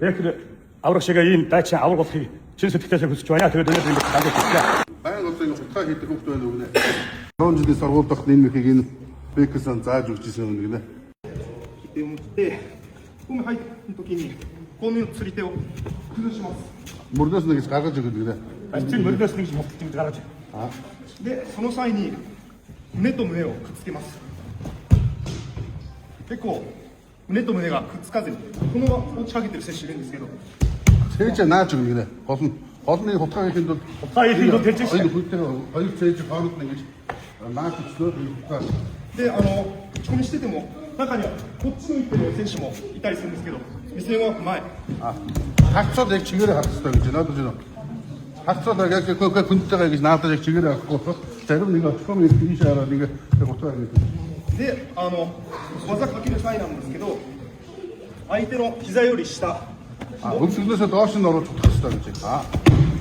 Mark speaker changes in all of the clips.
Speaker 1: Тэгэхээр аврах шиг ийм дайчин аврах болохыг чин сэтгэлээсээ хүсэж байна. Тэгээд өнөөдөр ингэж хандаж байна.
Speaker 2: Баян улсын хутгаа хийдэг хүмүүс байна уу гэнэ. 10 жилийн сургууль дахь энэ мэхийг энэ Бекерсон зааж өгч ирсэн юм гэнэ.
Speaker 3: 手を持ってゴム入った時にこの釣り手を崩します。
Speaker 2: Мөрнөөс нэгс гаргаж өгöd гэнэ.
Speaker 1: Альцын мөрнөөс нэг мовтж ингэж гаргаж.
Speaker 3: でその際に胸と胸をくっつけます。結構胸と胸がくっつかずにこのまま持ち上げてる選手いるんですけど
Speaker 2: Цээж нааж өгнө гэнэ. Голны хутгаа хийхэд бол
Speaker 1: Хутгаа хийхэд бол тэрч шүү.
Speaker 2: Хоёр цээж хооронд нь ингэж нааж өгснөөр хутгаа.
Speaker 3: で打ち込みしてても中にはこっち向いてる選手もいたりするんですけど目線は前
Speaker 2: Хацаад яг чигээрээ харах хэрэгтэй гэж надад байна. Хацаад яг хүндтэйгээ гэж наадаж яг чигээрээ харахгүй. Зарим нэг очком ийш хараад ингэ хутгаа хийдэг.
Speaker 3: で技かける際なんですけど相手の膝より下
Speaker 2: Өвдөгнөөсөө доош нь оруулж утгах хэрэгтэй гэж.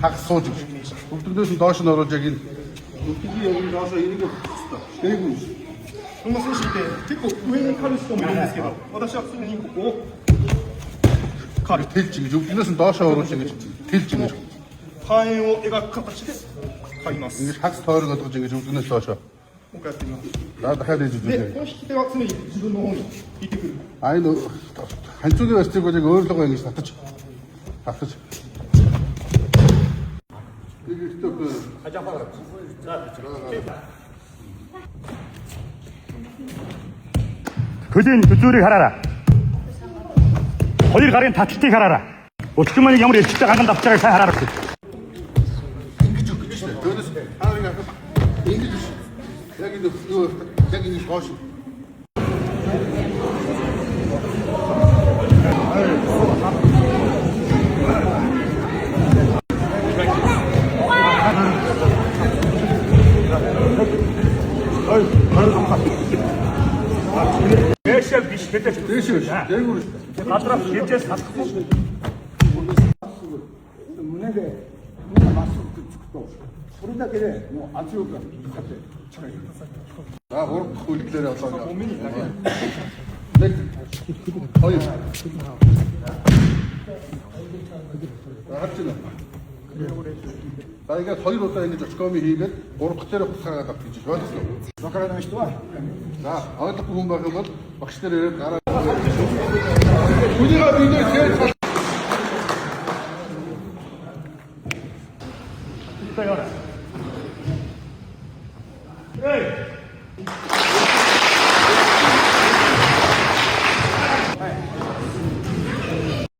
Speaker 2: Хагас сууж өгч. Өвдөгнөөс нь доош нь оруулж яг энэ өвдгийн яг доошоо энийг өгөх хэрэгтэй. Дээгүүр.
Speaker 3: この選手って結構上に狩る人もいるんですけど私は普通にここを狩る
Speaker 2: Тэлж ингэж өвдөгнөөс нь доошоо оруулж ингэж тэлж ингэж.
Speaker 3: 半円を描く形で狩ります。
Speaker 2: Ингэж хагас тойрог олгож ингэж өвдөгнөөс доошоо.
Speaker 3: もう一回やってみます。
Speaker 2: Дахиад хийж
Speaker 3: で
Speaker 2: үзье.
Speaker 3: この引き手は常に自分の方に引いてくる。
Speaker 2: Энэ ханцуугийн бастыг яг өөрлөгөө ингэж татаж.
Speaker 1: Хөлийн төзөөрийг хараарай. Хоёр гарын таталтыг хараарай. Өчгөн маань ямар элчтэй ганган давж байгааг сайн хараарай.
Speaker 2: Ингэж өгч шүү. Тэрнээс хаарыг авах. Ингэж яг энэ юу яг ингэ хоош.
Speaker 1: Дэшээ биш гэдэг.
Speaker 2: Дэшээ биш. Дээгүүр.
Speaker 1: Гадраас хэмжээс салахгүй.
Speaker 4: Munege masuk to. それだけでもう圧力がかかって力が入れた。
Speaker 2: За гурав дахь үйлдэлээр одоо нэг хоёр хаач нэ. За ингээд хоёр удаа ингэж очкоми хийгээд гурав дахь дээр хутгаагаад авч гэж ойлгосон уу?
Speaker 4: わからない人は
Speaker 2: За ойлгохгүй хүн байх юм бол багш нар ирээд гараа. Хүнийгээ бид нэр